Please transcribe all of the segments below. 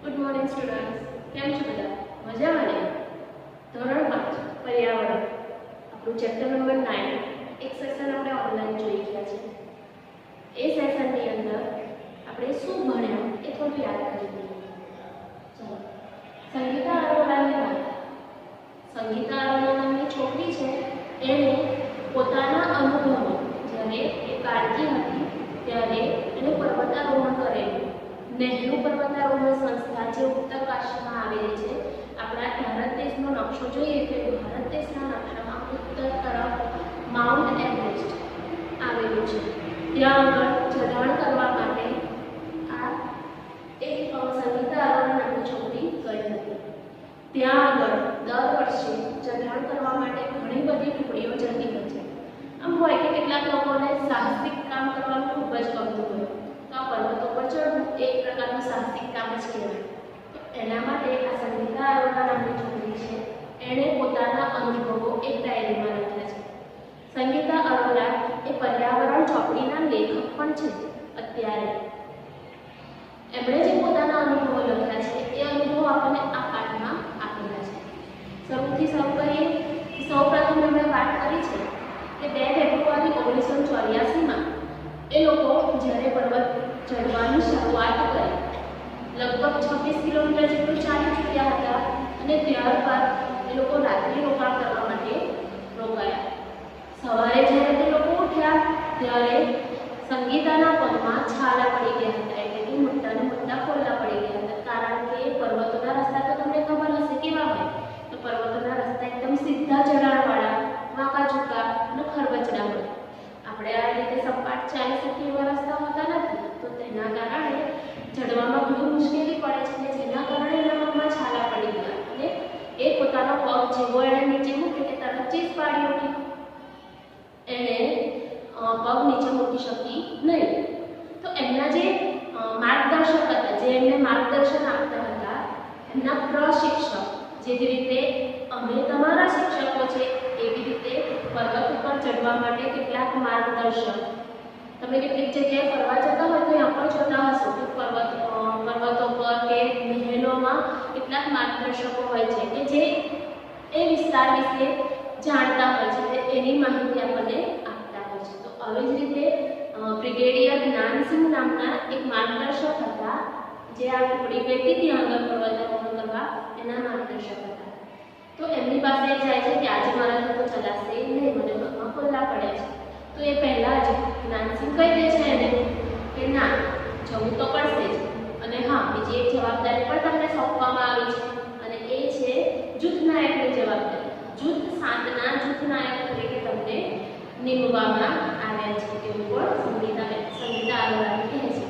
Good morning students. केम छो बधा? मजामां ने? ધોરણ 5 પર્યાવરણ આપણું ચેપ્ટર નંબર 9 એક સેશન આપણે ઓનલાઈન જોઈ ગયા છે। એ સેશનની અંદર આપણે શું ભણ્યા એ થોડું યાદ કરી લઈએ। ચાલો, સંગીતા અરોરાની વાત। સંગીતા અરોરા નામની છોકરી છે, એણે પોતાના અનુભવો જ્યારે એ બાળકી હતી ત્યારે એણે પર્વતારોહણ કરેલું। नेहरू पर्वतारोहण संस्था जो उत्तर काशीमां आवेली छे। आपणा भारत देशनो नक्शो जोईए तो भारत देशना नक्शामां उत्तर तरफ माउंट एवरेस्ट आवेलुं छे। त्यां आगळ चढ़ाण करवा माटे आ एक संगीता अरोरा नामनी छोकरी गई हती। त्यां आगळ दर वर्षे चढ़ाण करवा माटे घणी बधी टुकड़ीओ जती होय छे। आम होय के केटलाक लोकोने साहसिक काम करवानुं खूब ज गमतुं होय तो पर्वतों पर चढ़વું एक प्रकारનું સાહસિક કામ જ કહેવાય। તો એના માટે આ સંગીતા અરોરા નામની છોકરી છે, એણે પોતાના અનુભવો એક ડાયરીમાં લખ્યા છે। સંગીતા અરોરા એ પર્યાવરણ ચોપડીના લેખક પણ છે અત્યારે। એમણે જે પોતાના અનુભવો લખ્યા છે એ અનુભવો આપણને આ પાઠમાં આપેલા છે। સૌથી શરૂ કરીએ, સૌપ્રથમ એમણે વાત કરી છે કે 2 ફેબ્રુઆરી 1984 માં એ લોકો જ્યારે પર્વત ચઢવાની શરૂઆત કરી, લગભગ 26 કિલોમીટર જેટલું ચાલી ચૂક્યા હતા અને ત્યારબાદ એ લોકો રાત્રિ રોકાણ કરવા માટે રોકાયા। સવારે જ્યારે તે લોકો ઉઠ્યા ત્યારે સંગીતાના પગમાં છાલા પડી ગયા હતા, એટલે કે મોટા ફોલ્લા પડી ગયા હતા। કારણ કે પર્વતોના રસ્તા તો તમને ખબર હશે કેવા હોય, તો પર્વતોના રસ્તા એકદમ સીધા ચઢાણવાળા, વાંકા ચૂકા અને ખરબચડા હોય। આપણે આ રીતે સપાટ ચાલી શકીએ એવા રસ્તા હોતા નથી, તો તેના કારણે ચડવામાં ઘણી મુશ્કેલી પડે છે અને જેના કારણે એના પગમાં છાલા પડી ગયા અને એ પોતાનો પગ જેવો એણે નીચે મૂક્યો કે તરત ચીસ પાડી ઉઠી, એણે પગ નીચે મૂકી શકી નહીં। તો એમના જે માર્ગદર્શક હતા, જે એમને માર્ગદર્શન આપતા હતા, એમના પ્રશિક્ષક, જેવી રીતે અમે તમારા શિક્ષકો છે એવી રીતે પર્વત ઉપર ચડવા માટે કેટલાક માર્ગદર્શક, તમે કેટલીક જગ્યાએ ફરવા જતા હોય તો ત્યાં પણ જોતા હશો કે પર્વતો પર કે મહેલોમાં કેટલાક માર્ગદર્શકો હોય છે કે જે એ વિસ્તાર વિશે જાણતા હોય છે, એની માહિતી આપણને આપતા હોય છે। તો આવી જ રીતે બ્રિગેડિયર જ્ઞાનસિંહ નામના એક માર્ગદર્શક હતા, જે આ ટુકડી ગઈ હતી ત્યાં આગળ પર્વતારોહણ કરવા, એના માર્ગદર્શક હતા। તો એમની પાસે જાય છે કે આજે મારાથી તો ચલાશે નહીં, મને પગમાં ફોલ્લા પડે છે। તો એ પહેલાં જ જ્ઞાનસિંહ કહી દે છે એને કે ના, જવું તો પડશે જ, અને હા, બીજી એક જવાબદારી પણ તમને સોંપવામાં આવી છે અને એ છે જૂથ નાયકની જવાબદારી। જૂથ સાતના જૂથ નાયક તરીકે તમને નિમવામાં આવ્યા છે, એવું પણ સંગીતા અરોરાને કહે છે।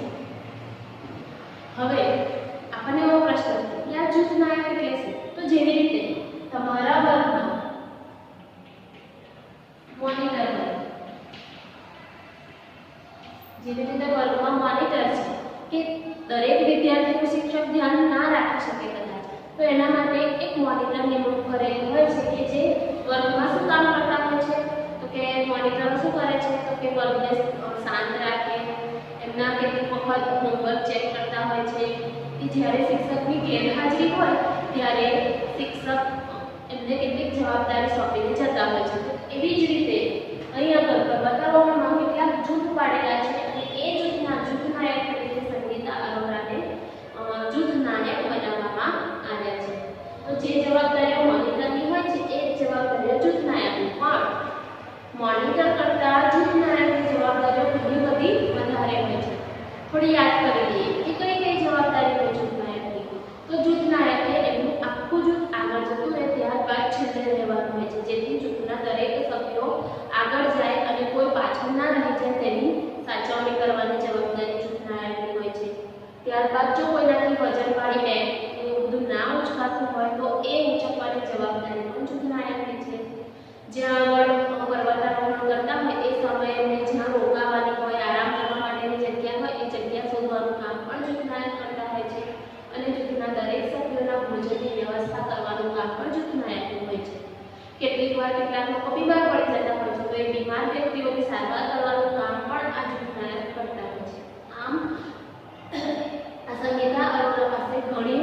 હવે આપણને એવો પ્રશ્ન છે કે આ જૂથ નાયક એટલે શું? તો જેવી રીતે તમારા વર્ગમાં મોનિટર હોય, જેવી રીતે વર્ગમાં મોનિટર છે કે દરેક વિદ્યાર્થીનું શિક્ષક ધ્યાન ના રાખી શકે કદાચ, તો એના માટે એક મોનિટર નિમણૂક કરેલી હોય છે કે જે વર્ગમાં શું કામ કરતા હોય છે, તો કે મોનિટરો શું કરે છે તો કે વર્ગને શાંત રાખે, એમના કેટલીક વખત હોમવર્ક ચેક કરતા હોય છે કે જ્યારે શિક્ષકની ગેરહાજરી હોય ત્યારે શિક્ષક એમને કેટલીક જવાબદારી સોંપીને જતા હોય છે। એવી જ રીતે અહીં આગળ પર્વતારોહણમાં કેટલાક જૂથ પાડેલા છે અને એ જૂથના જૂથ નાયક તરીકે સંગીતા અરોરાને જૂથ નાયક બનાવવામાં આવ્યા છે। તો જે જવાબદારીઓ મોનિટરની હોય છે એ જ જવાબદારીઓ જૂથ નાયકની, પણ મોનિટર કરતાં જૂથ નાયકની જવાબદારીઓ ઘણી બધી વધારે હોય છે। થોડી યાદ કરી લઈએ કે કઈ કઈ જવાબદારી હોય જૂથ નાયકની। તો જૂથ નાયકે એમનું આખું જૂથ આગળ જતું રહે ત્યારબાદ છેલ્લે રહેવાનું હોય છે, જેથી જૂથના દરેક સભ્યો આગળ જાય અને કોઈ પાછળ ના રહી જાય તેની સાચવણી કરવાની જવાબદારી જૂથ નાયકની હોય છે। ત્યારબાદ જો કોઈનાથી વજનવાળી બેગ એવું બધું ના ઉચકાતું હોય તો એ ઉચકવાની જવાબદારી પણ જૂથ નાયકની છે। જ્યાં આગળ પર્વતારોહણ કરતા હોય એ સમયે એમને જ્યાં રોકાવાની હોય, આરામ કરવા માટેની જગ્યા હોય, એ જગ્યા શોધવાનું કામ પણ જૂથ નાયક કરતા હોય છે અને જૂથના દરેક સભ્યોના ભોજનની વ્યવસ્થા કરવાનું કામ પણ જૂથ નાયકનું હોય છે। કેટલીક વાર કેટલાક લોકો બીમાર પડી જતા હોય છે, તો એ બીમાર વ્યક્તિઓની સારવાર કરવાનું કામ પણ આ જૂથ નાયક કરતા હોય છે। આમ આ સંગીતા અરોરા પાસે ઘણી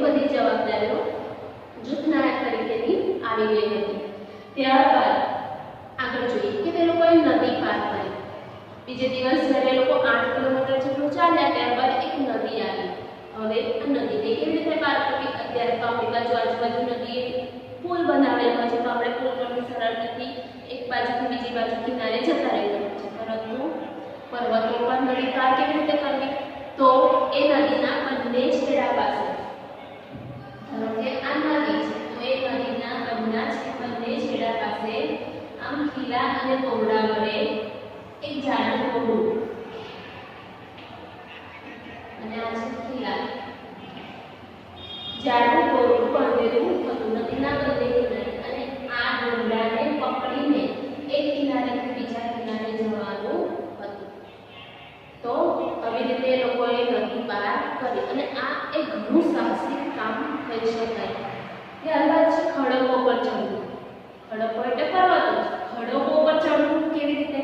બીજે દિવસ જ્યારે લોકો 8 કિલોમીટર જેટલું ચાલ્યા ત્યારબાદ એક નદી આવી. હવે આ નદીને કેવી રીતે પાર કરવી? અત્યારે તો આપણી બાજુ આજુબાજુ નદીએ પુલ બનાવેલા હોય છે, તો આપણે પુલ પરથી સરળતાથી એક બાજુથી બીજી બાજુ કિનારે જતા રહેવું છે. પરંતુ પર્વતો પર નદી પાર કેવી રીતે કરવી? તો એ નદીના બંને છેડા પાસે, ધારો કે આ નદી છે, તો એ નદીના બંને છેડા પાસે આમ ખીલા અને કોરડા વડે એક જાડું કોરડું અને આ છે ખીલા, જાડું કોરડું બાંધેલું હતું નદીના બંને કિનારે. અને આ દોરડાને પકડીને એક કિનારેથી બીજા કિનારે જવાનું હતું. તો આવી રીતે એ લોકોએ નદી પાર કરી અને આ એક ઘણું સાહસિક કામ કરી શકાય. ત્યારબાદ છે ખડકો પર ચડવું. ખડકો એટલે પર્વતો. ખડકો પર ચડવું કેવી રીતે?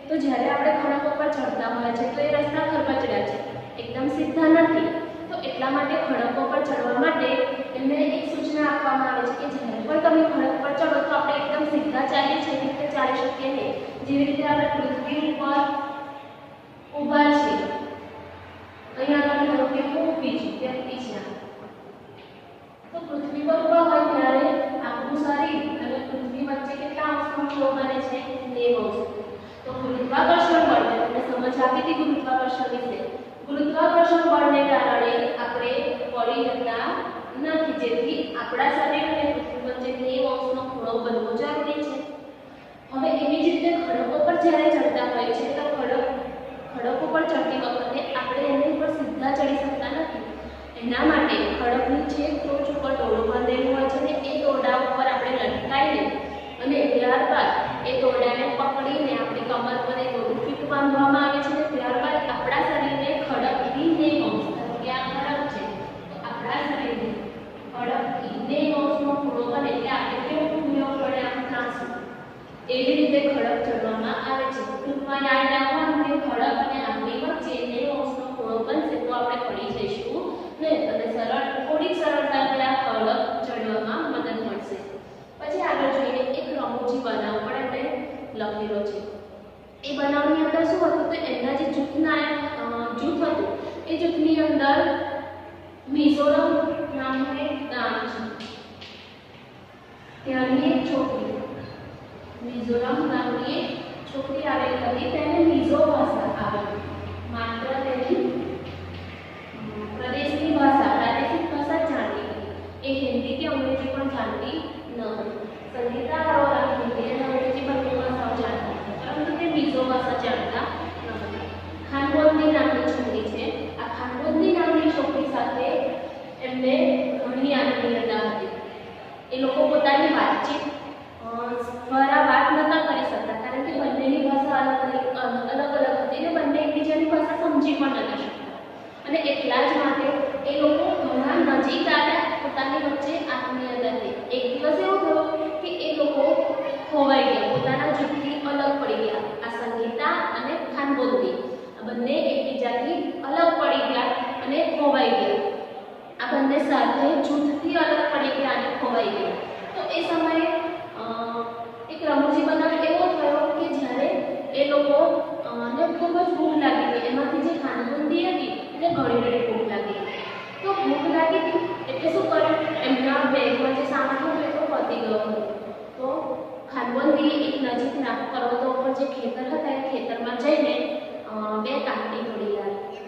તો જ્યારે આપણે ખડકો પર ચડતા હોય છે તો એ રસ્તા ખરબચડા છે, એકદમ સીધા નથી. તો એટલા માટે ખડકો પર ચડવા માટે એમને એક સૂચના આપવામાં આવે છે કે જ્યારે પણ તમે ખડક પર ચડો તો આપણે એકદમ સીધા ચાલીએ છીએ એવી રીતે ચાલી શકીએ નહીં. જેવી રીતે આપણે પૃથ્વી ઉપર ઊભા છીએ, અહીંયા આગળ ધારો કે હું ઊભી છું, તે ઊભી છે, તો પૃથ્વી પર ઊભા હોય ત્યારે આપણું શરીર અને પૃથ્વી વચ્ચે કેટલા અંશનો ખૂણો બને છે? 90 અંશ. તો ગુરુત્વાકર્ષણ બળ, તમને સમજ આપી હતી ગુરુત્વાકર્ષણ વિશે. ગુરુત્વાકર્ષણ બળને કારણે આપણે પડી જતા નથી, જેથી આપણા શરીર અને પૃથ્વી વચ્ચે 90 અંશનો ખૂણો બનવો જરૂરી છે. હવે એવી જ રીતે ખડકો પર જ્યારે ચડતા હોય છે તો ખડકો પર ચડતી વખતે આપણે એની ઉપર સીધા ચડી શકતા નથી. એના માટે ખડકની છેક ટોચ ઉપર દોરડું બાંધેલું હોય છે ને એ દોરડા ઉપર આપણે લટકાઈને અને ત્યારબાદ એ દોરડાને પકડીને આપણી કમર પર એ દોરડું ફિટ બાંધવામાં આવે છે ને ત્યારબાદ આપણા શરીરને ખડકથી 90 અંશ, ધારો કે આ ખડક છે, તો આપણા શરીરને ખડકથી 90 અંશનો ખૂણો બને એટલે આપણે કેવું ખૂણો પડે? આમ ત્રાંસું. એવી રીતે ખડક ચડવામાં આવે છે. ટૂંકમાં યાદ રાખવાનું કે ખડક અને આપણી વચ્ચે 90 અંશનો ખૂણો બનશે તો આપણે પડી જઈશું નહીં અને થોડીક સરળતાથી આ ખડક ચડવામાં મદદ મળશે. પછી આગળ જોઈએ એક રમૂજી બનાવ પણ આપણે લખેલો છે. એ બનાવની અંદર શું હતું? તો એમના જે જૂથ હતું એ જૂથની અંદર મિઝોરમ નામનું એક ગામ છે, ત્યાંની એક છોકરી, મિઝોરમ નામની એક છોકરી આવેલી હતી. તેને મિઝો ભાષા આવડતી, માત્ર તેની પ્રદેશની ભાષા, પ્રાદેશિક ભાષા જાણતી હતી. એ હિન્દી કે અંગ્રેજી પણ જાણતી ન હતી. સંગીતા અરોરા હિન્દી અને અંગ્રેજી બંને ભાષાઓ જાણતી હતી, પરંતુ તે મિઝો ભાષા જાણતા ન હતા. ખાનબોંદી નામની છોકરી છે. આ ખાનબોંદી નામની છોકરી સાથે એમને ઘણી આત્મીયતા હતી. એ લોકો પોતાની વાતચીત દ્વારા વાત નહોતા કરી શકતા, કારણ કે બંનેની ભાષા અલગ અલગ હતી અને બંને એકબીજાની ભાષા સમજી પણ નહોતા શકતા. અને એટલા જ માટે એ લોકો ઘણા નજીક આવ્યા, પોતાની વચ્ચે આત્મીયતા થઈ. એક દિવસ એવું થયું કે એ લોકો ખોવાઈ ગયા, પોતાના જૂથથી અલગ પડી ગયા. આ સંગીતા અને ખાનબોંદી આ બંને એકબીજાથી અલગ પડી ગયા અને ખોવાઈ ગયા. આ બંને સાથે જૂથથી અલગ પડી ગયા અને ખોવાઈ ગયા. તો એ સમયે એક રમૂજી બનાવ એવો થયો કે જ્યારે એ લોકો ને ખૂબ જ ભૂખ લાગી ગઈ. એમાંથી જે ખાનબોંદી હતી એને ઘણી ભૂખ લાગી. તો ભૂખ લાગી એટલે શું કર્યું? એમના બેગમાં જે સામાન હતો એ તો પતી ગયો હતો. તો ખાનબોંદીએ એક નજીકના પર્વતો ઉપર જે ખેતર હતા એ ખેતરમાં જઈને 2 કાકડી તોડી લાવી.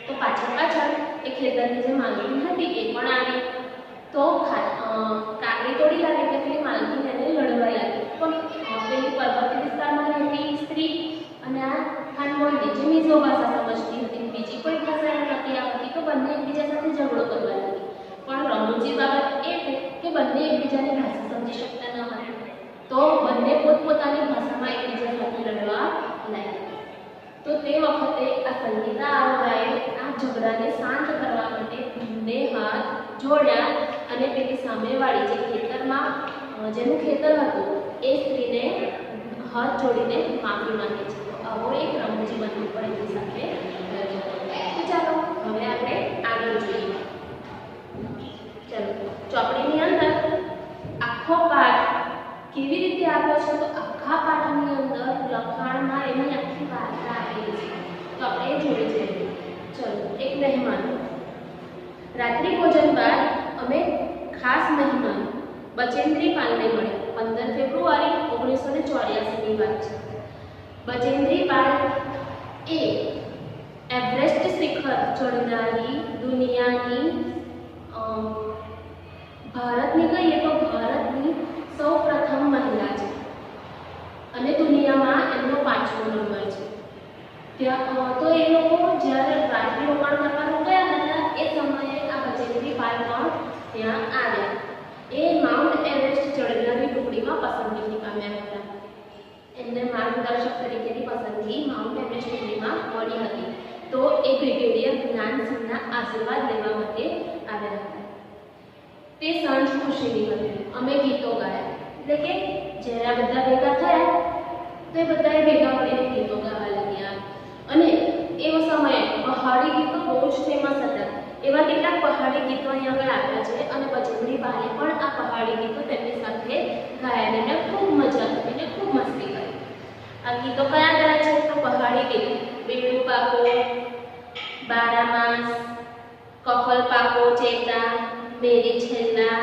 તો પાછળ એ ખેતરની જે માલકીન હતી એ પણ આવી. તો કાકડી તોડી લાવી એટલે પેલી માલકીન એને લડવા લાગી. પણ પેલી પર્વતીય વિસ્તારમાં રહેતી સ્ત્રી અને આ ખાનબોંદી જે મિઝો ભાષા સમજતી હતી, બીજી કોઈ ભાષા એને નથી આવતી, તો બંને એકબીજા સાથે ઝઘડો કરવા લાગી. પણ રમૂજી બાબત એ છે કે બંને એકબીજાની ભાષા સમજી શકતા ન હતા, તો બંને પોતપોતાની ભાષામાં એકબીજા સાથે લડવા લાગ્યા. તો તે વખતે આ સંગીતા અરોરાએ આ ઝઘડાને શાંત કરવા માટે બંને હાથ જોડ્યા અને પેલી સામેવાળી જે ખેતરમાં જેનું ખેતર હતું એ સ્ત્રીને હાથ જોડીને માફી માંગે છે. તો આવો એક રમૂજી બનાવ પણ એની સાથે થયો. તો ચાલો હવે આપણે આગળ જોઈએ. ચાલો ચોપડીની અંદર આખો પાઠ કેવી રીતે આપ્યો છે? તો આખા પાઠની અંદર લખાણમાં એની આખી વાર્તા આપેલી મહેમાનો. રાત્રિ ભોજન બાદ અમે ખાસ મહેમાન બચેન્દ્રી પાલને મળ્યા. 15 ફેબ્રુઆરી 1984ની વાત છે. બચેન્દ્રી પાલ એ એવરેસ્ટ શિખર ચડનારી દુનિયાની ભારતની કહીએ તો ભારતની સૌ પ્રથમ મહિલા છે અને દુનિયામાં એમનો 5મો નંબર છે. ત્યાં તો એ લોકો જ્યારે રાત્રિ રોકાણ કરવા રોકાયા હતા એ સમયે આ બચેન્દ્રી પાલ પણ ત્યાં આવ્યા. એ માઉન્ટ એવરેસ્ટ ચડનારી ટુકડીમાં પસંદગી પામ્યા હતા. એમને માર્ગદર્શક તરીકેની પસંદગી માઉન્ટ એવરેસ્ટ ટુકડીમાં મળી હતી. તો એ બ્રિગેડિયર જ્ઞાનસિંહના આશીર્વાદ લેવા માટે આવ્યા હતા. તે સાંજ ખુશીની હતી. અમે ગીતો ગાયા, એટલે કે જ્યારે બધા ભેગા થયા તો એ બધાએ ભેગા મળીને ગીતો ગાવા લાગ્યા. અને એ સમયે પહાડી ગીતો બહુ જ ફેમસ હતા. એવા કેટલાક પહાડી ગીતો અહીંયા આગળ આવ્યા છે અને બચેન્દ્રી પાલે પણ આ પહાડી ગીતો તેમની સાથે ગાયા. એને ખૂબ મજા આવી અને ખૂબ મસ્તી કરી. આ ગીતો કયા કયા છે તો પહાડી ગીતો બેડુ પાકો, બારામાસ, કફલ પાકો ચેતા, મેરી છેલ્લા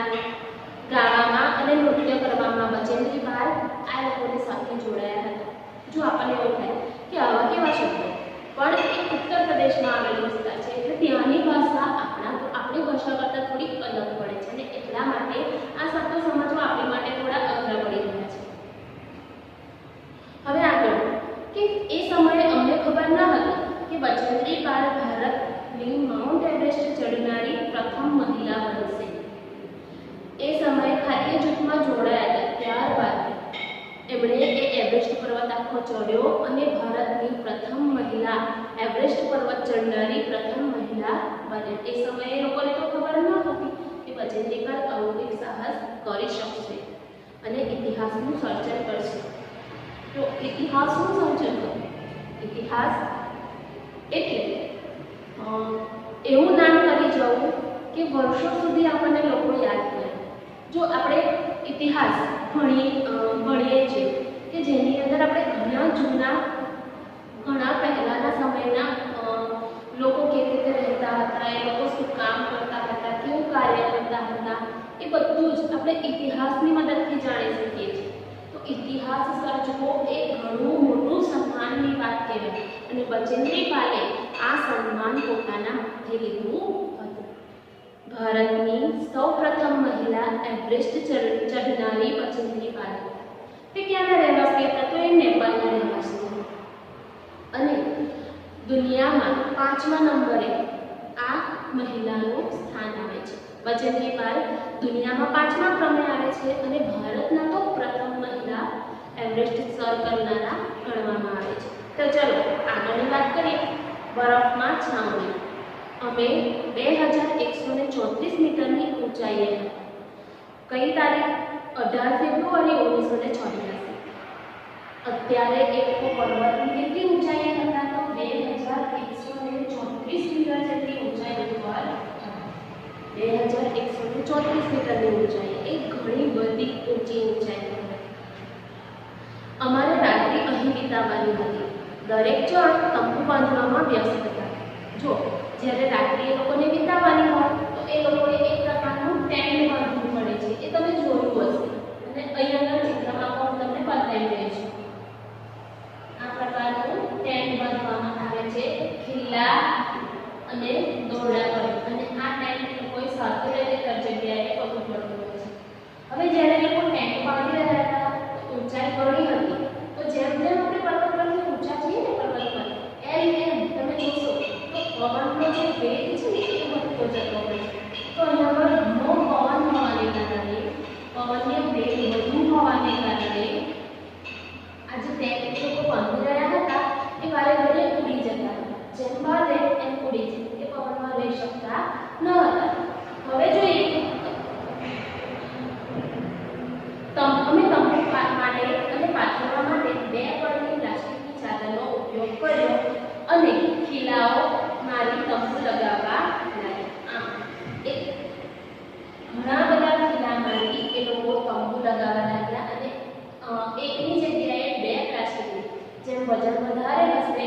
ગાવામાં અને નૃત્ય કરવામાં બચેન્દ્રી પાલ આ લોકોની સાથે જોડાયા હતા. જો આપણને એવું થાય કે આવા કેવા શબ્દો, પણ એ ઉત્તર પ્રદેશમાં આવેલો વિસ્તાર છે એટલે ત્યાંની ભાષા આપણી ભાષા કરતાં થોડીક અલગ પડે છે અને એટલા માટે આ શબ્દો સમજવા આપણી માટે થોડા અઘરા પડી રહ્યા છે. હવે આગળ કે એ સમયે અમને ખબર ન હતી કે બચેન્દ્રી પાલ ભારતની માઉન્ટ એવરેસ્ટ ચડનારી પ્રથમ મહિલા બનશે. એ સમયે ખાદ્ય જૂથમાં જોડાયા હતા. ત્યારબાદ એમણે એ એવરેસ્ટ પર્વત આખો ચડ્યો અને ભારતની પ્રથમ મહિલા એવરેસ્ટ પર્વત ચડનારી પ્રથમ મહિલા બને. એ સમયે લોકોને તો ખબર ન હતી કે બચેન્દ્રી પાલ આવું એક સાહસ કરી શકશે અને ઇતિહાસનું સર્જન કરશે. તો ઇતિહાસનું સર્જન કરવું, ઇતિહાસ એટલે એવું નામ કરી જવું કે વર્ષો સુધી આપણને લોકો યાદ કરે. જો આપણે ઇતિહાસ ભણીએ છીએ કે જેની અંદર આપણે ઘણા પહેલાના સમયના લોકો કેવી રીતે રહેતા હતા, એ લોકો શું કામ કરતા હતા, કેવું કાર્ય કરતા હતા, એ બધું જ આપણે ઇતિહાસની મદદથી જાણી શકીએ છીએ. તો ઇતિહાસ સર્જવો એ ઘણું મોટું સન્માનની વાત કહેવાય અને બચેન્દ્રી પાલે આ સન્માન પોતાના માથે લીધું હતું. ભારતની સૌપ્રથમ મહિલા એવરેસ્ટ ચઢનારી બચેન્દ્રી પાલ. તે ક્યાંના રહેવાસી હતા તો એ નેપાળના રહેવાસી હતા અને દુનિયામાં 5મા નંબરે આ મહિલાનું સ્થાન આવે છે. બચેન્દ્રી પાલ દુનિયામાં 5મા ક્રમે આવે છે અને ભારતના તો પ્રથમ મહિલા એવરેસ્ટ સર કરનારા ગણવામાં આવે છે. તો ચલો આગળની વાત કરીએ. બરફમાં છાવણી. અમે 2134 મીટરની ઊંચાઈએ હતા. કઈ તારીખ? 18 ફેબ્રુઆરી 1984. અત્યારે એક પર્વતની કેટલી ઊંચાઈએ હતા તો 2134 મીટર જેટલી ઊંચાઈ ઉપર 2134 મીટરની ઊંચાઈ એ ઘણી બધી ઊંચી ઊંચાઈ હતી. અમારે રાત્રિ અહીં વિતાવવાની હતી. દરેક જણ તંબુ બાંધવામાં વ્યસ્ત હતા. જો જ્યારે રાત્રિ એ લોકોને વિતાવવાની હોય તો એ લોકોએ એક પ્રકારનું ટેન્ટ બાંધવું પડે છે. એ તમે જોયું હશે અને અહીંયાના ચિત્રમાં પણ તમને બતાવી રહી છું. આ પ્રકારનું ટેન્ટ બાંધવામાં આવે છે ખીલ્લા અને દોરડા પર અને આ ટેન્ટ કોઈ સાથે લઈને કર જગ્યાએ પગું પડતું હોય છે. હવે જ્યારે લોકો ટેન્ટ બાંધી રહ્યા હતા ઊંચાઈ ઘણી હતી તો જેમ જેમ આપણે પર્વત પરથી ઊંચા છીએ ને પર્વત પર એમ તમે જોશો તો પવનનો જે વેગ છે ને એ વધતો જતો હોય છે. તો અહીંયા પર ઘણો પવન હોવાને કારણે પવનનો વેગ વધુ હોવાને કારણે આ જે ટેન્ટ લોકો બાંધી રહ્યા હતા એ વારે ઘડીએ ઉડી જતા હતા. જેમ બાંધે એમ ઉડી જાય. એ પવનમાં રહી શકતા ન હતા. હવે જોઈએ અમે તંબુ માટે અને પાથરવા માટે 2 પળની પ્લાસ્ટિકની ચાદરનો ઉપયોગ કર્યો અને ખીલાઓ મારી તંબુ લગાવવા લાગ્યા. ઘણા બધા ખીલામાંથી એ લોકો તંબુ લગાવવા લાગ્યા અને એકની જગ્યાએ 2 પ્લાસ્ટિકની. જેમ વજન વધારે હશે,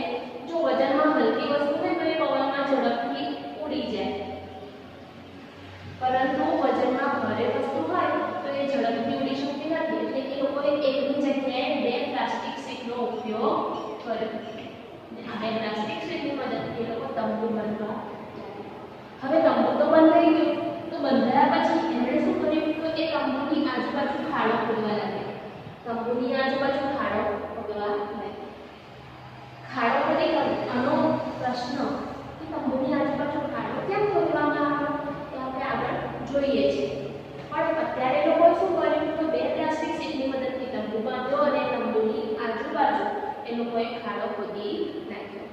જો વજનમાં હલકી વસ્તુ હોય તો એ પવનમાં ઝડપથી ઉડી જાય, પરંતુ વજનમાં ભારે વસ્તુ હોય તો એ ઝડપથી ઉડી શકતી નથી, એટલે એ લોકોએ એકની જગ્યાએ બે પ્લાસ્ટિક શીટનો ઉપયોગ કર્યો. આ બે પ્લાસ્ટિક શીટની મદદથી એ લોકો તંબુ બાંધવા. હવે તંબુ તો બંધ થઈ ગયું, તો બંધાયા પછી એમણે શું કર્યું તો એ તંબુની આજુબાજુ ખાડો ખોદવા લાગ્યા. તંબુની આજુબાજુ ખાડો ખોદવા લાગ્યા. ખાડો ખોદી આનો પ્રશ્ન કે તંબુની આજુબાજુ ખાડો કેમ ખોદવામાં આવ્યો એ આપણે આગળ જોઈએ છીએ. પણ અત્યારે લોકોએ શું કર્યું તો બે પ્લાસ્ટિક શીટની મદદથી તંબુ બાંધ્યો અને તંબુની આજુબાજુ એ લોકોએ ખાડો ખોદી નાખ્યો.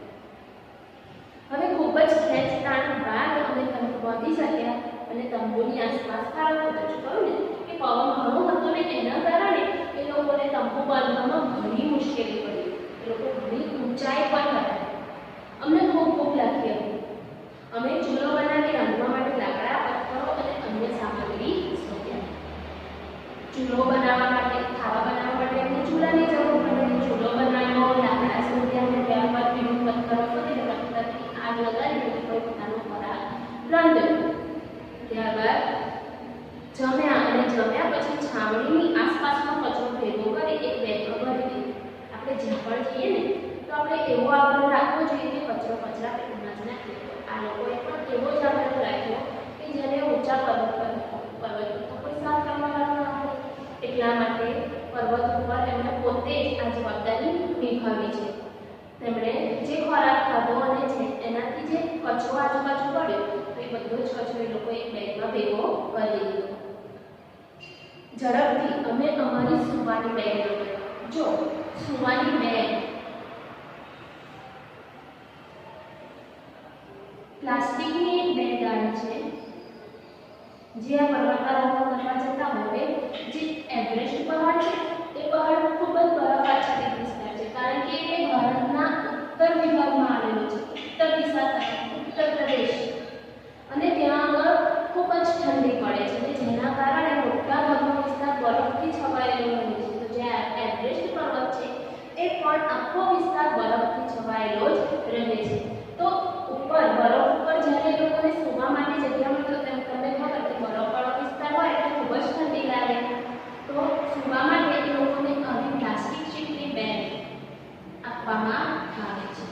હવે ખૂબ જ ખેંચતાણ બાદ અમે તંબુ બાંધી શક્યા અને તંબુની આસપાસ ખાડો ખોદ્યો. કહ્યું ને કે પવન ઘણો હતો ને એના કારણે એ લોકોને તંબુ બાંધવામાં ઘણી મુશ્કેલી પડી. એ લોકો ઘણી ઊંચાઈ પર હતા. અમને ખૂબ ભૂખ લાગી હતી. અમે ચૂલો બનાવી રાંધવા માટે લાકડા, પથ્થરો અને અન્ય સામગ્રી શોધ્યા. ચૂલો બનાવવા માટે, ખાવા બનાવવા માટે અમને ચૂલાની જરૂર પડે. ચૂલો બનાવ્યો, લાકડા શોધ્યા અને ત્યારબાદ વિવિધ પથ્થરો શોધીને પથ્થરથી આગ લગાવીને કોઈ પોતાનો ખોરાક રાંધ્યો. ત્યારબાદ જમ્યા અને જમ્યા પછી છાવણીની આસપાસનો કચરો ભેગો કરી એક બેગમાં ભરી દીધો. આપણે જ્યાં પણ જઈએ ને તો આપણે એવો આગ્રહ રાખવો જોઈએ કે કચરો કચરા પેટીમાં જ નાખીએ. આ લોકોએ પણ એવો જ આગ્રહ રાખ્યો કે જેને ઊંચા પર્વત પર કોઈ સાફ કરવાવાળો ના હોય. એટલા માટે પર્વત ઉપર એમણે પોતે જ આ જવાબદારી નિભાવી છે. તેમણે જે ખોરાક ખાધો અને એનાથી જે કચરો આજુબાજુ પડ્યો તો એ બધો જ કચરો એ લોકોએ એક બેગમાં ભેગો કરી દીધો. ઝડપથી અમે અમારી સુવાની બેગ લઈ. જો સુવાની બેગ પ્લાસ્ટિકની એક બેગ ગાડી છે જે આ પર્વતારોહણ કરવા જતા હોય. જે એવરેસ્ટ પહાડ છે એ પહાડ ખૂબ જ બરફાચ્છાદિત વિસ્તાર છે, કારણ કે એ ભારતના ઉત્તર વિભાગમાં આવેલો છે, ઉત્તર દિશા તરફ, ઉત્તર પ્રદેશ. અને ત્યાં આગળ ખૂબ જ ઠંડી પડે છે, જેના કારણે મોટા ભાગનો વિસ્તાર બરફથી છવાયેલો રહે છે. તો જે એવરેસ્ટ પર્વત છે એ પણ આખો વિસ્તાર બરફથી છવાયેલો જ રહે છે. તો ઉપર બરફ ઉપર જ્યારે લોકોને સૂવા માટે જગ્યા મળે તો તમને ખબર કે બરફવાળો વિસ્તાર હોય એટલે ખૂબ જ ઠંડી લાગે. તો સૂવા માટે એ લોકોને આવી પ્લાસ્ટિક શીટની બેગ આપવામાં આવે છે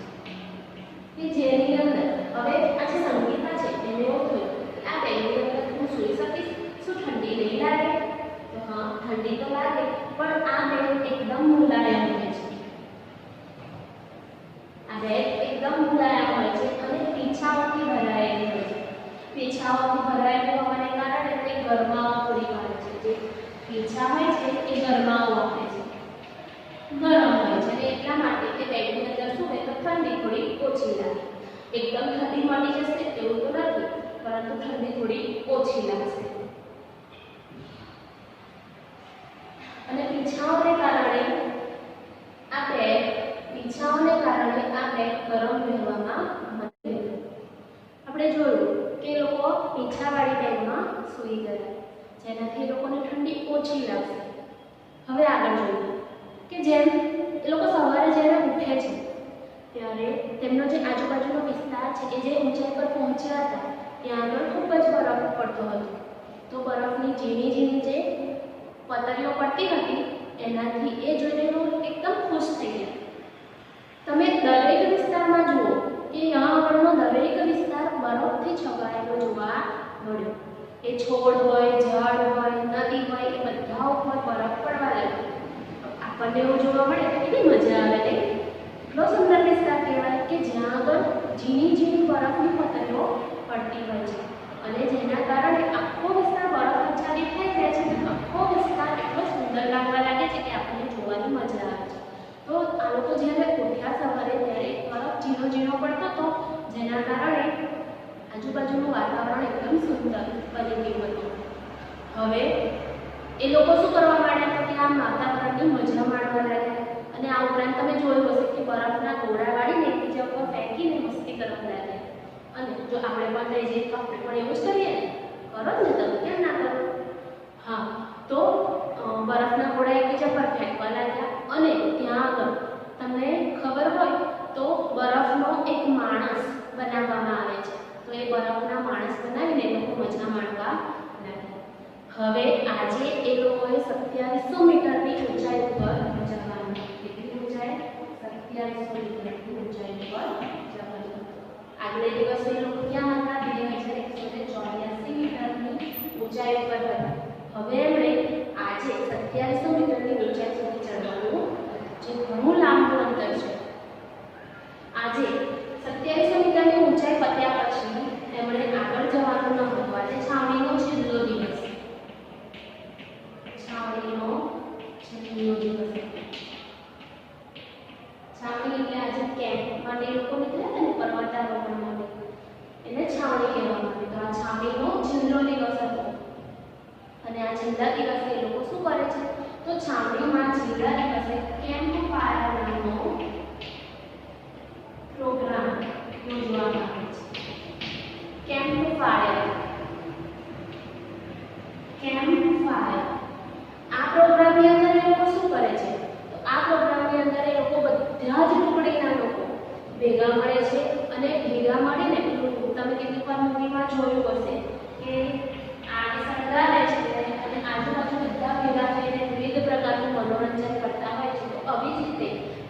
કે જેની અંદર હવે આ જે સંગીતા છે એને એવું થયું કે આ બેગની અંદર હું સૂઈ શકીશ, શું ઠંડી નહીં લાગે? તો હા, ઠંડી તો લાગે, પણ આ બેગ એકદમ મુલાયમ હોય છે. આ બેગ એકદમ મુલાયમ હોય છે અને પીછાઓથી ભરાયેલી હોય છે. પીછાઓથી ભરાયેલી હોવાને કારણે તે ગરમાવો પૂરી પાડે છે. જે પીછા હોય છે એ ગરમાવો આપે છે, ગરમ હોય છે, અને એટલા માટે તે બેગની અંદર શું હોય તો ઠંડી થોડી ઓછી લાગે. એકદમ ઠંડી મળી જશે એવું તો નથી, પરંતુ ઠંડી થોડી ઓછી લાગશે. અને પીછાઓને કારણે આ બેગ ગરમ રહેવામાં મદદ. આપણે જોયું કે લોકો પીછાવાળી બેગમાં સૂઈ ગયા, જેનાથી લોકોને ઠંડી ઓછી લાગશે. હવે આગળ જોઈએ કે જેમ એ લોકો સવારે જ્યારે ઉઠે છે ત્યારે તેમનો જે આજુબાજુનો વિસ્તાર છે એ જે ઊંચાઈ પર પહોંચ્યા હતા ત્યાં આગળ ખૂબ જ બરફ પડતો હતો. તો બરફની ઝીણી ઝીણી જે પતરીઓ પડતી હતી એનાથી એ જોઈને લોકો એકદમ ખુશ થઈ ગયા. તમે દરેક વિસ્તારમાં જુઓ કે यहाँ આગળનો દરેક વિસ્તાર બરફથી છવાયેલો જોવા મળ્યો. એ છોડ હોય, ઝાડ હોય, નદી હોય, એ બધા ઉપર બરફ પડવા લાગ્યો. આપણને એવું જોવા મળે તો કેટલી મજા આવે ને. એટલો સુંદર વિસ્તાર કહેવાય કે જ્યાં આગળ ઝીણી ઝીણી બરફની પતરીઓ પડતી હોય છે અને જેના કારણે આખો વિસ્તાર બરફ આચ્છાદિત થઈ જાય છે અને આખો વિસ્તાર એટલો સુંદર લાગવા લાગે છે કે આપણને જોવાની મજા આવે છે. તો આ લોકો જ્યારે ઉઠ્યા સવારે ત્યારે બરફ ઝીણો ઝીણો પડતો હતો, જેના કારણે આજુબાજુનું વાતાવરણ એકદમ સુંદર બની ગયું હતું. હવે એ લોકો શું કરવા માંડ્યા કે આ વાતાવરણની મજા માણવા લાગ્યા. અને આ ઉપરાંત તમે જોયું હશે કે બરફના ગોળા વાળીને એકબીજા ઉપર ફેંકીને મસ્તી કરવા લાગ્યા. અને જો આપણે પણ લઈ જઈએ તો આપણે પણ એવું જ કરીએ ને, કરો જ ને, તમે કેમ ના કરો? હા, તો બરફના ગોળા એકબીજા પર ફેંકવા લાગ્યા અને ત્યાં આગળ તમને ખબર હોય તો બરફનો એક માણસ બનાવવામાં આવે છે. તો એ બરફનો મજા માણવા લાગ્યા. હવે આજે એ લોકોએ 2700 મીટરની ઊંચાઈ ઉપર જવાનું. કેટલી ઊંચાઈ? 2700 મીટરની ઊંચાઈ ઉપર જવાનું. આગલે દિવસે એ લોકો ક્યાં હતા? 2184 મીટરની ઊંચાઈ ઉપર હતા. હવે એમણે આજે 2700 મીટરની ઊંચાઈ સુધી ચડવાનું, જે ઘણું લાંબુ અંતર છે. આજે 2700 મીટરની ઊંચાઈ પત્યા પછી એમણે આગળ જવાનું ન હતું. આજે છાવણીનો છેલ્લો દિવસ. છાવણીનો છેલ્લો દિવસ. છાવણી એટલે આજે કેમ્પ માટે લોકો નીકળ્યા હતા ને પર્વતારોહણ માટે, એને છાવણી કહેવામાં આવે. તો આ છાવણીનો છેલ્લો દિવસ હતો અને આ છેલ્લા દિવસે એ લોકો શું કરે છે? તો છાવણીમાં છેલ્લા દિવસે કેમ્પ ફાયર નામનો પ્રોગ્રામ યોજવામાં આવે છે. Camp fire. આ પ્રોગ્રામની અંદર એ લોકો શું કરે છે? તો આ પ્રોગ્રામની અંદર એ લોકો બધા જ ટુકડીના લોકો ભેગા મળે છે અને ભેગા મળીને તમે કેટલીક વાર મૂવીમાં જોયું હશે કે આગ સળગાવે છે અને આજુબાજુ બધા ભેગા થઈને વિવિધ પ્રકારનું મનોરંજન કરતા હોય છે. તો આવી જ રીતે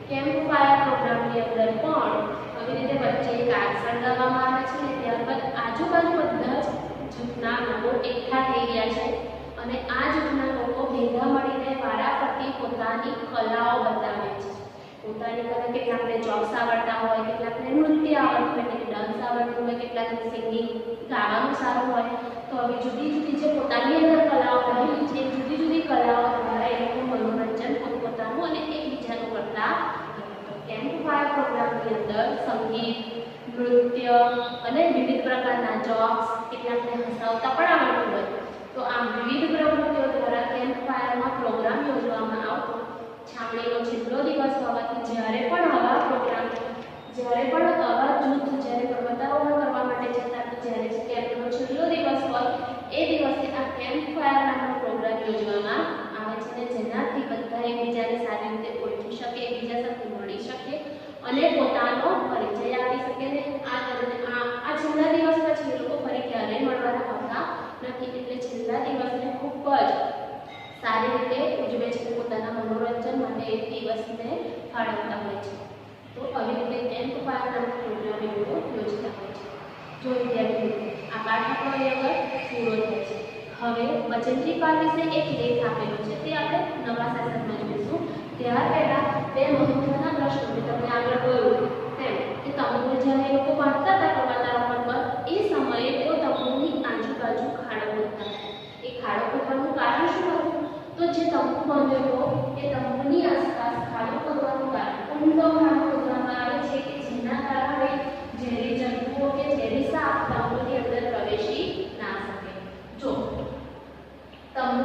કેમ્પ ફાયર પ્રોગ્રામની અંદર પણ આવી રીતે વચ્ચે એક આગ સળગાવવામાં આવે છે. ત્યારબાદ આજુબાજુ બધા જ જૂથના લોકો એકઠા થઈ ગયા છે અને આ જૂથના લોકો ભેગા મળીને વારાફરતી પોતાની કલાઓ બતાવે છે. પોતાની કલા, કેટલાકને જોક્સ આવડતા હોય, કેટલાકને નૃત્ય આવડતું હોય, કેટલાક ડાન્સ આવડતું હોય, કેટલાકને સિંગિંગ ગાવાનું સારું હોય. તો આવી જુદી જુદી જે પોતાની અંદર કલાઓ રહેલી છે, જુદી જુદી કલાઓ દ્વારા એ લોકો મનોરંજન પોતપોતાનું અને એકબીજાનું કરતા. કેમ્પ ફાયર પ્રોગ્રામની અંદર સંગીત, નૃત્ય અને વિવિધ પ્રકારના જોક્સ, કેટલાકને હસાવતા પણ આવડતું હોય. તો આમ વિવિધ પ્રવૃત્તિઓ દ્વારા કેમ્પ ફાયરમાં પ્રોગ્રામ યોજવામાં આવતો. છાવણીનો છેલ્લો દિવસ હોવાથી જ્યારે પણ આવા પ્રોગ્રામ, જ્યારે પણ આવા જૂથ જ્યારે પર્વતારોહણ કરવા માટે જતા, તો જ્યારે કેમ્પનો છેલ્લો દિવસ હોય એ દિવસે આ કેમ્પ ફાયર નામનો પ્રોગ્રામ યોજવામાં આવે છે અને જેનાથી બધા એકબીજાને સારી રીતે ઓળખી શકે, એકબીજા સાથે મળી શકે અને પોતાનો પરિચય આપી શકે. ને આ છેલ્લા દિવસ પછી એ લોકો ફરી ક્યારેય મળવાના હોતા નથી. એટલે છેલ્લા દિવસને ખૂબ જ સારી રીતે ઉજવે છે, પોતાના મનોરંજન માટે એક દિવસને ફાળવતા હોય છે. તો આવી રીતે કેમ્પ ફાયર નામનો પ્રોગ્રામ એ લોકો યોજતા હોય છે. જો વિદ્યાર્થીઓ, આ પાઠ આપણો અહીં આગળ પૂરો થાય છે. હવે બચેન્દ્રી પાલ વિશે એક લેખ આપેલો છે, તે આપણે નવા સેશનમાં જોઈશું. ત્યાર પહેલાં બે મહત્વના પ્રશ્નો મેં તમને આગળ કહ્યું તેમ કે તંબુ જ્યારે એ લોકો બાંધતા હતા પર્વતારોહણ પર, એ સમયે તેઓ તંબુની આજુબાજુ ખાડો ખોદતા હતા. એ ખાડો ખોદવાનું કારણ શું હતું? તો જે તંબુ બાંધ્યો હતો એ તંબુની આસપાસ ખાડો ખોદવાનું કારણ, ઊંડો ખાડો ખોદવામાં આવે છે કે જેના કારણે ઝેરી જંતુઓ કે ઝેરી સાપ તંબુની અંદર પ્રવેશી ના શકે. જો તંબુ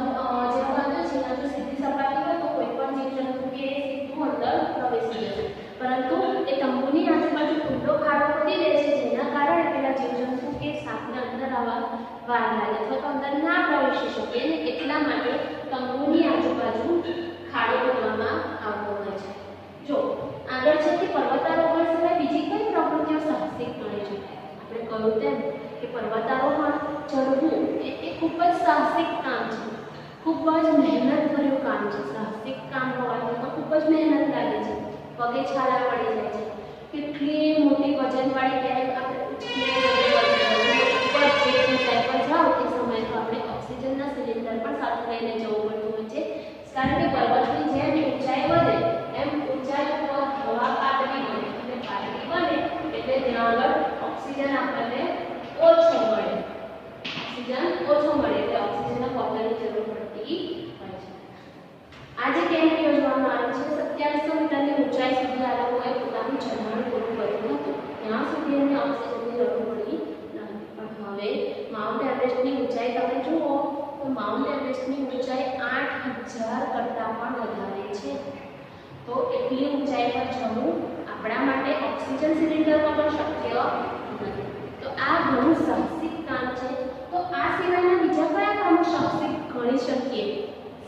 જે બાંધ્યો છે એના જો સીધી સપાટી હોય તો કોઈ પણ જીવજંતુ કે સીધું અંદર પ્રવેશી જશે, પરંતુ એ તંબુની આજુબાજુ ઊંડો ખાડો ખોદી દે છે જેના કારણે પેલા જીવજંતુ કે સાપને અંદર આવવા વાર લાગે અથવા તો અંદર ના પ્રવેશી શકે. અને એટલા માટે તંબુની આજુબાજુ ખાડો ખોદવામાં આવતો હોય છે. જો આગળ છે કે પર્વતારોહણ સિવાય બીજી કઈ પ્રવૃત્તિઓ સાહસિક ગણાય છે? આપણે કહ્યું તેમ કે પર્વતારોહણ ચડવું એ ખૂબ જ સાહસિક કામ છે, ખૂબ જ મહેનતભર્યું કામ છે. સાહસિક કામ હોવાથી એમાં ખૂબ જ મહેનત લાગે છે, પગે છાલા પડી જાય છે. કેટલી મોટી વજનવાળી બેગ આપણે ઉચકીને ઉપર જે ઊંચાઈ પર જાઓ તે સમયે તો આપણે ઓક્સિજનના સિલિન્ડર પણ સાથે લઈને જવું પડતું હોય છે. કારણ કે પર્વતની જેમ ઊંચાઈ વધે એમ ઊંચાઈ પર હવા પાતળી બને અને પાતળી બને એટલે ત્યાં આગળ ઓક્સિજન આપણને ઓછો મળે. એટલે ઓક્સિજનના બોટલની જરૂર પડતી હોય છે. આજે કેમ્પ યોજવામાં આવે છે 2700 મીટરની ઊંચાઈ સુધી આ લોકોએ પોતાનું ચઢાણ પૂરું કર્યું હતું. ત્યાં સુધી એમને ઓક્સિજનની જરૂર પડી નથી. પણ હવે માઉન્ટ એવરેસ્ટની ઊંચાઈ તમે જુઓ તો માઉન્ટ એવરેસ્ટની ઊંચાઈ 8000 કરતાં પણ વધારે છે. તો એટલી ઊંચાઈ પર જવું આપણા માટે ઓક્સિજન સિલિન્ડરમાં પણ શક્ય નથી. તો આ ઘણું સાહસિક કામ છે. તો આ સિવાયના બીજા કયા કામો સાહસિક ગણી શકીએ?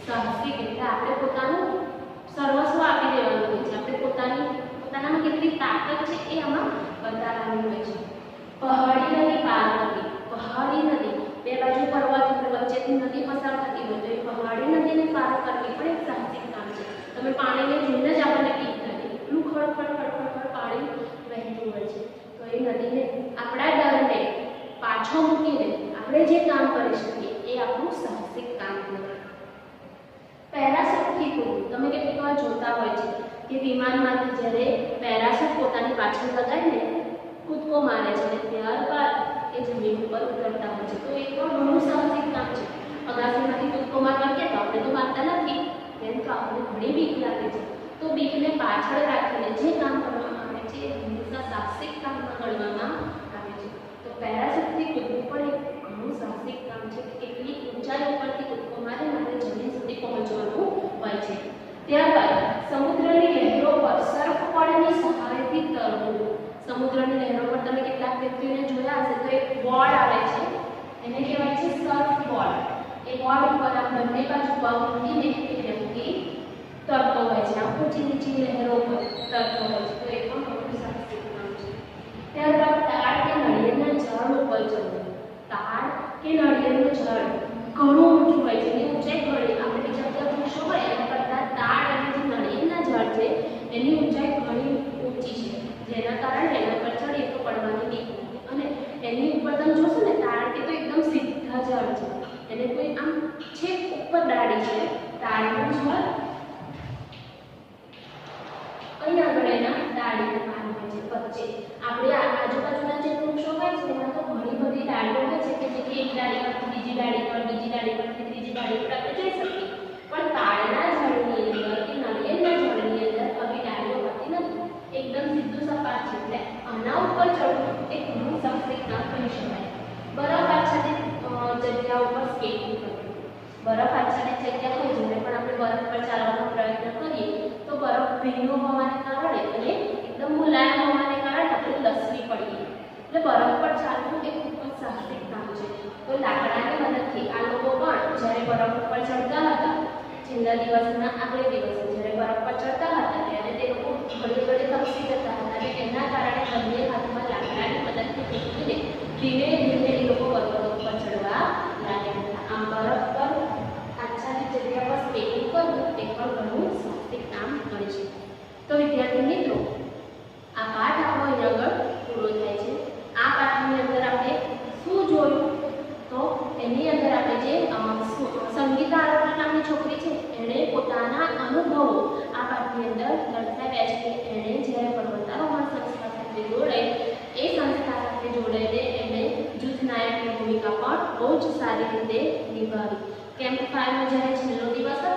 સાહસિક એટલે આપણે પોતાનું સર્વસ્વ આપી દેવાનું હોય છે. આપણે પોતાનામાં કેટલી તાકાત છે એ આમાં બતાવવાની હોય છે. પહાડી નદી પાર કરવી. પહાડી નદી બે બાજુ પર્વત અને વચ્ચેથી નદી પસાર થતી હોય તો એ પહાડી નદીને પાર કરવી પણ એક સાહસિક કામ છે. તમે પાણીને જોઈને જ આપણને બીક લાગે, એટલું ખડખડ પાણી વહેતું હોય છે. તો એ નદીને આપણા ડરને પાછો મૂકીને આપણે જે કામ કરી શકીએ એ આપણું સાહસિક કામ કહેવાય. પેરાશૂટથી કૂદવું. તમે કેટલીક વાર જોતા હોય છે કે વિમાનમાંથી જ્યારે પેરાશૂટ પોતાની પાછળ લગાવીને કૂદકો મારે છે અને ત્યારબાદ એ જમીન ઉપર ઉતરતા હોય છે. તો એ પણ ઘણું સાહસિક કામ છે. અગાસીમાંથી કૂદકો મારવા કે તો આપણે તો મારતા નથી, તેમ તો આપણને ઘણી બીક લાગે છે. તો બીકને પાછળ રાખીને જે કામ કરવામાં આવે છે એ હંમેશા સાહસિક કામમાં ગણવામાં આવે છે. તો પેરાશૂટથી કૂદવું પણ એક ઘણું સાહસિક કામ છે કે કેટલી ઊંચાઈ ઉપરથી કૂદકો મારીને આપણે જમીન સુધી પહોંચવાનું હોય છે. ત્યારબાદ સમુદ્રની લહેરો પર સર્ફબોર્ડની સહાયથી તરવું. સમુદ્રની લહેરો પર તમે કેટલાક વ્યક્તિઓને જોયા હશે તો એક બોર્ડ આવે છે, એને કહેવાય છે સર્ફબોર્ડ. એ બોર્ડ ઉપર આ બંને બાજુ પગ મૂકીને એ વ્યક્તિ તરતો હોય છે, આ ઊંચી નીચી લહેરો પર તરતો હોય છે. તો એ પણ ઘણું સાહસિક કામ છે. ત્યારબાદ તાડ કે નળિયેરના ઝાડ ઉપર ચડવું. તાડ કે નળિયેરનું ઝાડ ઘણું ઊંચું હોય છે, એની ઊંચાઈ ઘણી, આપણે બીજા બધા વૃક્ષો હોય એના કરતાં તાડ અને જે નળિયેરના ઝાડ છે એની ઊંચાઈ ઘણી ઊંચી છે, જેના કારણે એના પર ચડીએ તો પડવાની બીક લાગે. અને એની ઉપર તમે જોશો ને તાડ કે તો એકદમ સીધા ઝાડ છે, એને કોઈ આમ છેક ઉપર ડાળી છે તાડનું ઝાડ, અહીં આગળ એના ડાળીને પાન હોય છે વચ્ચે. આપણે આજુબાજુના જે વૃક્ષો હોય છે એમાં તો ઘણી બધી ડાળીઓ હોય છે કે જેથી એક ડાળી પરથી બીજી ડાળી પર, બીજી ડાળી પરથી ત્રીજી ડાળી પર આપણે જઈ શકીએ. પણ તાડના ઝાડની અંદર કે નાળિયેરના ઝાડની અંદર આવી ડાળીઓ હોતી નથી, એકદમ સીધું સપાટ છે. એટલે આના ઉપર ચડવું એ ઘણું સાહસિક કામ કહી શકાય. બરફ આચ્છાદિત જગ્યા ઉપર સ્કેટિંગ કરવું. બરફ આચ્છાદિત જગ્યા હોય જ્યારે પણ આપણે બરફ પર ચાલવાનો પ્રયત્ન કરીએ તો બરફ ભીનો હોવાને કારણે અને એકદમ મુલાયમ હોવાને કારણે આપણે લસરી પડીએ. એટલે બરફ પર ચાલવું એ ખૂબ જ સાહસિક કામ છે. તો લાકડાની મદદથી આ લોકો પણ જ્યારે બરફ ઉપર ચડતા હતા, છેલ્લા દિવસના આગલે દિવસે જ્યારે બરફ પર ચડતા હતા ત્યારે તે લોકો ઘડી ઘડી થકસી જતા હતા અને એના કારણે બંને હાથમાં લાકડાની મદદથી પકડીને ધીમે ધીમે એ લોકો પર્વતો ઉપર ચડવા લાગ્યા હતા. આમ બરફ પર આચ્છાદિત જગ્યા પર સ્કેટિંગ કરવું એ પણ ઘણું સાહસિક કામ કરે છે. તો વિદ્યાર્થી મિત્રો, આ પાઠ આપણો અહીં આગળ પૂરો થાય છે. આ પાઠની અંદર આપણે શું જોયું તો એની અંદર આપણે જે સંગીતા આરોગ્ય નામની છોકરી છે એણે પોતાના અનુભવો આ પાઠની અંદર દર્શાવ્યા છે કે એણે જ્યારે પર્વતારોહણ સંસ્થા સાથે જોડાઈ, એ સંસ્થા સાથે જોડાઈને એમણે જૂથ નાયકની ભૂમિકા પણ બહુ જ સારી રીતે નિભાવી. કેમ્પ ફાયરનો જ્યારે છેલ્લો દિવસ હતો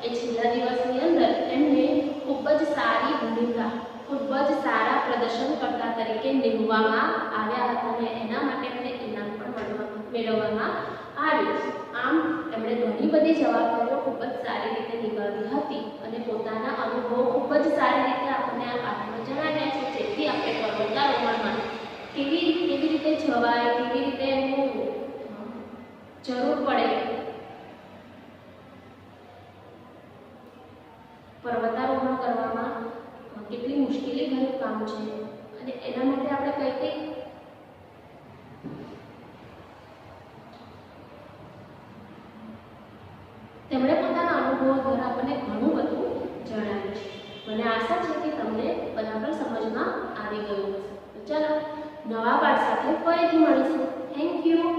એ છેલ્લા દિવસની અંદર એમને ખૂબ જ સારી ભૂમિકા, ખૂબ જ સારા પ્રદર્શનકર્તા તરીકે નિમવામાં આવ્યા હતા અને એના માટે એમને ઇનામ પણ મેળવવામાં આવ્યું. આમ એમણે ઘણી બધી જવાબદારીઓ ખૂબ જ સારી રીતે નિભાવી હતી અને પોતાના અનુભવો ખૂબ જ સારી રીતે આપણને આ પાઠમાં જણાવ્યા છે, જેથી આપણે પર્વતારોહણમાં કેવી રીતે જવાય, કેવી રીતે એનું જરૂર પડે, પર્વતારોહણ કરવામાં કેટલી મુશ્કેલી ભર્યું કામ છે અને એના માટે આપણે કઈ તેમણે પોતાના અનુભવો દ્વારા આપણને ઘણું બધું જણાવ્યું છે. મને આશા છે કે તમને બરાબર સમજમાં આવી ગયું હશે. તો ચાલો નવા પાઠ સાથે ફરીથી મળીશું. Thank you.